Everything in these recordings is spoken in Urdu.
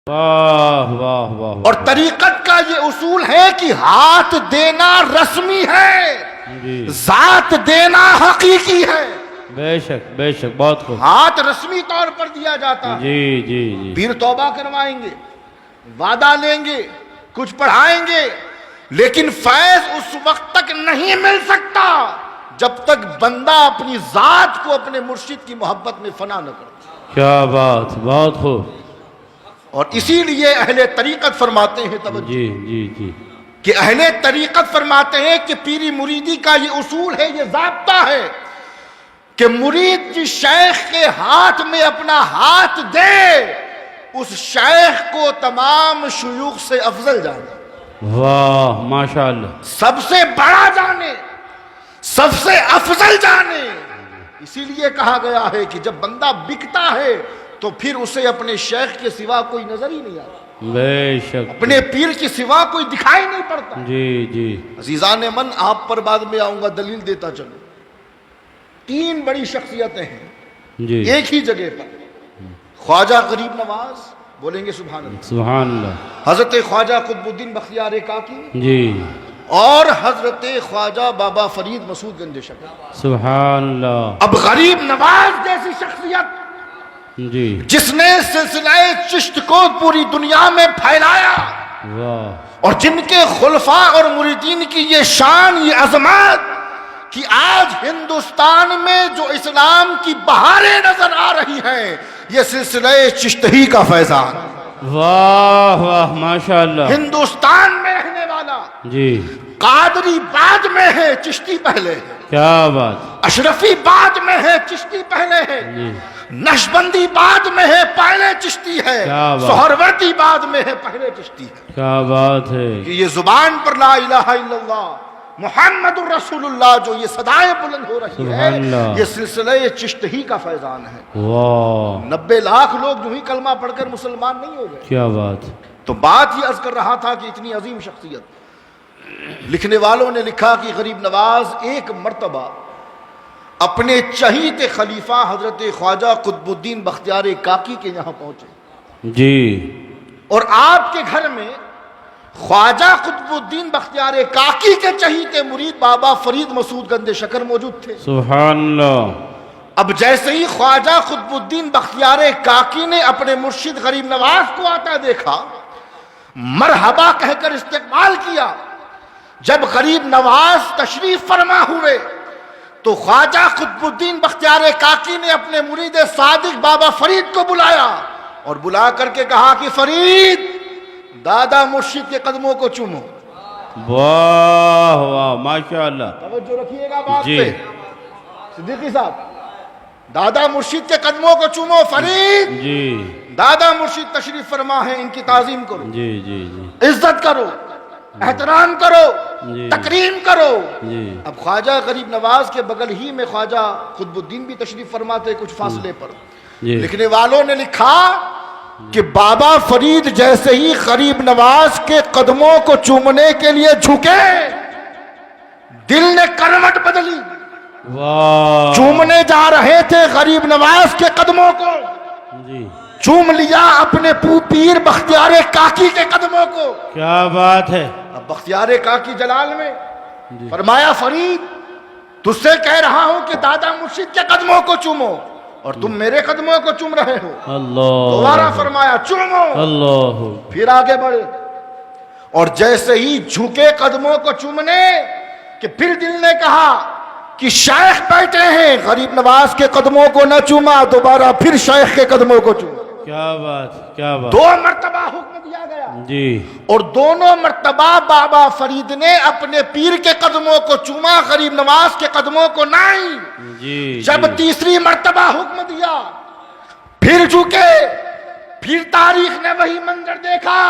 واہ واہ واہ۔ اور طریقت کا یہ اصول ہے کہ ہاتھ دینا رسمی ہے، جی ذات دینا حقیقی ہے۔ بے شک بہت خوب۔ ہاتھ رسمی طور پر دیا جاتا ہے، جی جی جی پیر توبہ کروائیں گے، وعدہ لیں گے، کچھ پڑھائیں گے، لیکن فیض اس وقت تک نہیں مل سکتا جب تک بندہ اپنی ذات کو اپنے مرشد کی محبت میں فنا نہ کرے۔ کیا بات، بہت خوب۔ اور اسی لیے اہل طریقت فرماتے ہیں، توجہ، جی جی جی کہ اہل طریقت فرماتے ہیں کہ پیری مریدی کا یہ اصول ہے، یہ ضابطہ ہے کہ مرید جس شیخ کے ہاتھ میں اپنا ہاتھ دے اس شیخ کو تمام شیوخ سے افضل جانے، واہ ماشاءاللہ، سب سے بڑا جانے، سب سے افضل جانے۔ اسی لیے کہا گیا ہے کہ جب بندہ بکتا ہے تو پھر اسے اپنے شیخ کے سوا کوئی نظر ہی نہیں آتا، بے شک۔ اپنے پیر کے سوا کوئی دکھائی نہیں پڑتا۔ جی جی عزیزان من، آپ پر بعد میں آؤں گا، دلیل دیتا چلوں۔ تین بڑی شخصیتیں ہیں جی ایک ہی جگہ پر، خواجہ غریب نواز، بولیں گے سبحان اللہ، سبحان اللہ۔ حضرت خواجہ قطب الدین بختیار کاکی، جی اور حضرت خواجہ بابا فرید مسعود گنج شکر۔ سبحان اللہ۔ اب غریب نواز جیسی شخصیت جی جس نے سلسلہ چشت کو پوری دنیا میں پھیلایا، واہ، اور جن کے خلفاء اور مریدین کی یہ شان، یہ عظمت کہ آج ہندوستان میں جو اسلام کی بہاریں نظر آ رہی ہیں، یہ سلسلہ چشتہی کا فیضان۔ واہ واہ ماشاءاللہ۔ ہندوستان میں رہنے والا جی قادری بعد میں ہے، چشتی پہلے ہے، کیا بات۔ اشرفی بعد میں ہے، چشتی پہلے ہے، جی نشبندی بعد میں ہے، پہلے چشتی ہے، کیا بات۔ سہروردی بعد میں ہے، پہلے چشتی ہے۔ کیا بات ہے۔ کہ یہ زبان پر لا الہ الا اللہ محمد الرسول اللہ جو یہ صدائیں بلند ہو رہی ہے، سبحان اللہ۔ یہ سلسلہ چشتہی کا فیضان ہے۔ واہ 90 لاکھ لوگ جو ہی کلمہ پڑھ کر مسلمان نہیں ہو گئے۔ کیا بات۔ تو بات یہ عرض کر رہا تھا کہ اتنی عظیم شخصیت، لکھنے والوں نے لکھا کہ غریب نواز ایک مرتبہ اپنے چہیتے خلیفہ حضرت خواجہ قطب الدین بختیار کاکی کے یہاں پہنچے، جی اور آپ کے گھر میں خواجہ قطب الدین بختیار کاکی کے چہیتے مرید بابا فرید مسعود گنج شکر موجود تھے۔ سبحان اللہ۔ اب جیسے ہی خواجہ قطب الدین بختیار کاکی نے اپنے مرشد غریب نواز کو آتا دیکھا، مرحبا کہہ کر استقبال کیا۔ جب غریب نواز تشریف فرما ہوئے تو خواجہ قطب الدین بختیار کاکی نے اپنے مرید صادق بابا فرید کو بلایا، اور بلا کر کے کہا کہ فرید، دادا مرشد کے قدموں کو چومو۔ واہ واہ ماشاءاللہ۔ توجہ رکھیے گا بات جی پہ، صدیقی صاحب، دادا مرشد کے قدموں کو چومو۔ فرید، جی دادا مرشد تشریف فرما ہے، ان کی تعظیم کرو، جی جی جی عزت کرو، احترام کرو، جی تکریم کرو۔ جی اب خواجہ غریب نواز کے بغل ہی میں خواجہ قطب الدین بھی تشریف فرماتے کچھ فاصلے پر۔ جی لکھنے والوں نے لکھا کہ بابا فرید جیسے ہی غریب نواز کے قدموں کو چومنے کے لیے جھکے، دل نے کروٹ بدلی، واہ چومنے جا رہے تھے غریب نواز کے قدموں کو، جی چوم لیا اپنے پیر بختیار کاکی کے قدموں کو۔ کیا بات ہے۔ اب بختیار کاکی جلال میں فرمایا، فرید، تجھ سے کہہ رہا ہوں کہ دادا مرشد کے قدموں کو چومو، اور تم میرے قدموں کو چوم رہے ہو۔ اللہ دوبارہ فرمایا، چومو۔ اللہ۔ پھر آگے بڑھے، اور جیسے ہی جھکے قدموں کو چومنے کہ پھر دل نے کہا کہ شیخ بیٹھے ہیں، غریب نواز کے قدموں کو نہ چوما، دوبارہ پھر شیخ کے قدموں کو چوما۔ کیا بات، کیا بات۔ 2 مرتبہ حکم دیا گیا، جی اور دونوں مرتبہ بابا فرید نے اپنے پیر کے قدموں کو چوما، غریب نواز کے قدموں کو نہیں۔ جی جب تیسری مرتبہ حکم دیا، پھر جھکے، پھر تاریخ نے وہی منظر دیکھا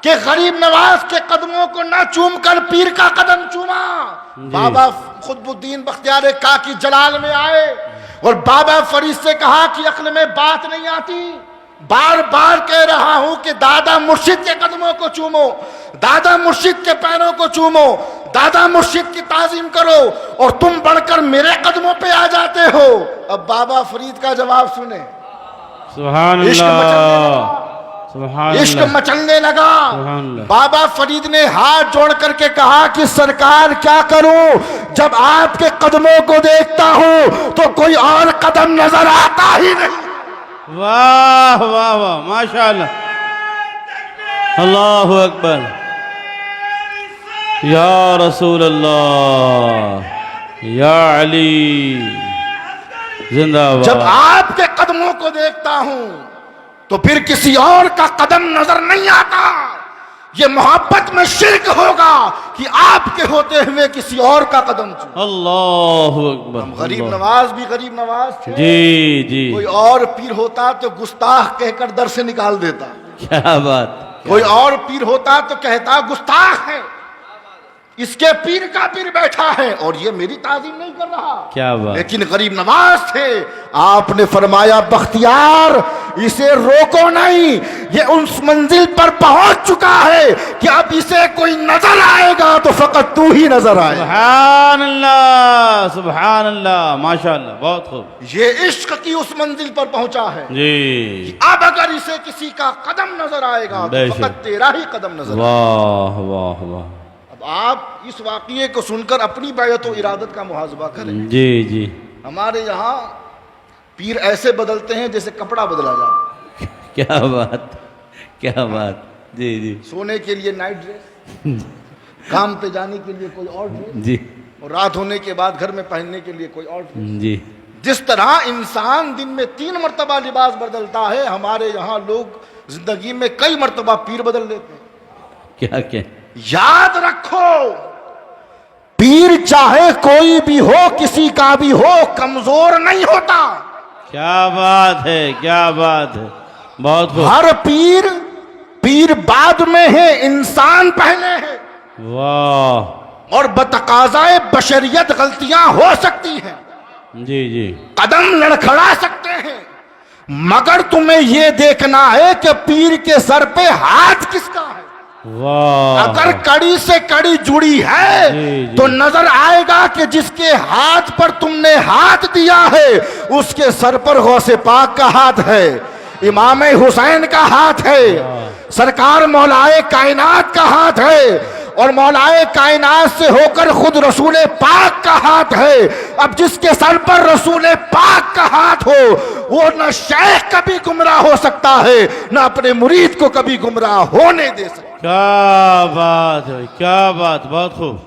کہ غریب نواز کے قدموں کو نہ چوم کر پیر کا قدم چوما۔ بابا قطب الدین بختیار کاکی جلال میں آئے، اور بابا فرید سے کہا کہ عقل میں بات نہیں آتی، بار بار کہہ رہا ہوں کہ دادا مرشد کے قدموں کو چومو، دادا مرشد کے پیروں کو چومو، دادا مرشد کی تعظیم کرو، اور تم بڑھ کر میرے قدموں پہ آ جاتے ہو۔ اب بابا فرید کا جواب سنیں، سبحان عشق مچل اللہ، دینے والا، سبحان عشق اللہ مچلنے لگا. سبحان اللہ. بابا فرید نے ہاتھ جوڑ کر کے کہا کہ سرکار کیا کروں, جب آپ کے قدموں کو دیکھتا ہوں تو کوئی اور قدم نظر آتا ہی نہیں. واہ واہ واہ ماشاء اللہ. اللہ اکبر. یا رسول اللہ یا علی زندہ جب باد. آپ کے قدموں کو دیکھتا ہوں تو پھر کسی اور کا قدم نظر نہیں آتا. یہ محبت میں شرک ہوگا کہ آپ کے ہوتے ہوئے کسی اور کا قدم چوم. اللہ اکبر. غریب اللہ. نواز بھی غریب نواز تھے. جی جی کوئی اور پیر ہوتا تو گستاخ کہہ کر در سے نکال دیتا. کیا بات. کوئی اور پیر ہوتا تو کہتا گستاخ ہے, اس کے پیر کا پیر بیٹھا ہے اور یہ میری تعظیم نہیں کر رہا. کیا بات. لیکن غریب نواز تھے. آپ نے فرمایا بختیار اسے روکو نہیں, یہ اس منزل پر پہنچ چکا ہے کہ اب اسے کوئی نظر آئے گا تو فقط تو ہی نظر آئے. سبحان اللہ سبحان اللہ ماشاء اللہ. بہت خوب. یہ عشق کی اس منزل پر پہنچا ہے. جی اب اگر اسے کسی کا قدم نظر آئے گا بے تو شک. فقط تیرا ہی قدم نظر آئے گا. واہ واہ واہ. اب آپ اس واقعے کو سن کر اپنی بیعت و ارادت کا محاسبہ کریں. جی جی. ہمارے یہاں پیر ایسے بدلتے ہیں جیسے کپڑا بدلا جاتا. کیا بات کیا بات. جی جی سونے کے لیے نائٹ ڈریس, کام پہ جانے کے لیے کوئی اور ڈریس, جی اور رات ہونے کے بعد گھر میں پہننے کے لیے کوئی اور ڈریس. جی. جس طرح انسان دن میں 3 مرتبہ لباس بدلتا ہے, ہمارے یہاں لوگ زندگی میں کئی مرتبہ پیر بدل لیتے ہیں. کیا کیا. یاد رکھو پیر چاہے کوئی بھی ہو, کسی کا بھی ہو, کمزور نہیں ہوتا. کیا بات ہے کیا بات ہے. بہت خوب. ہر پیر بعد میں ہے, انسان پہلے ہے. واہ. اور بتقاضائے بشریت غلطیاں ہو سکتی ہیں, جی جی. قدم لڑکھڑا سکتے ہیں, مگر تمہیں یہ دیکھنا ہے کہ پیر کے سر پہ ہاتھ کس کا ہے. واہ. اگر کڑی سے کڑی جڑی ہے جی جی. تو نظر آئے گا کہ جس کے ہاتھ پر تم نے ہاتھ دیا ہے اس کے سر پر غوث پاک کا ہاتھ ہے, امام حسین کا ہاتھ ہے, سرکار مولائے کائنات کا ہاتھ ہے, اور مولائے کائنات سے ہو کر خود رسول پاک کا ہاتھ ہے. اب جس کے سر پر رسول پاک کا ہاتھ ہو وہ نہ شیخ کبھی گمراہ ہو سکتا ہے, نہ اپنے مرید کو کبھی گمراہ ہونے دے سکتا. کیا بات ہے کیا بات. بہت خوب.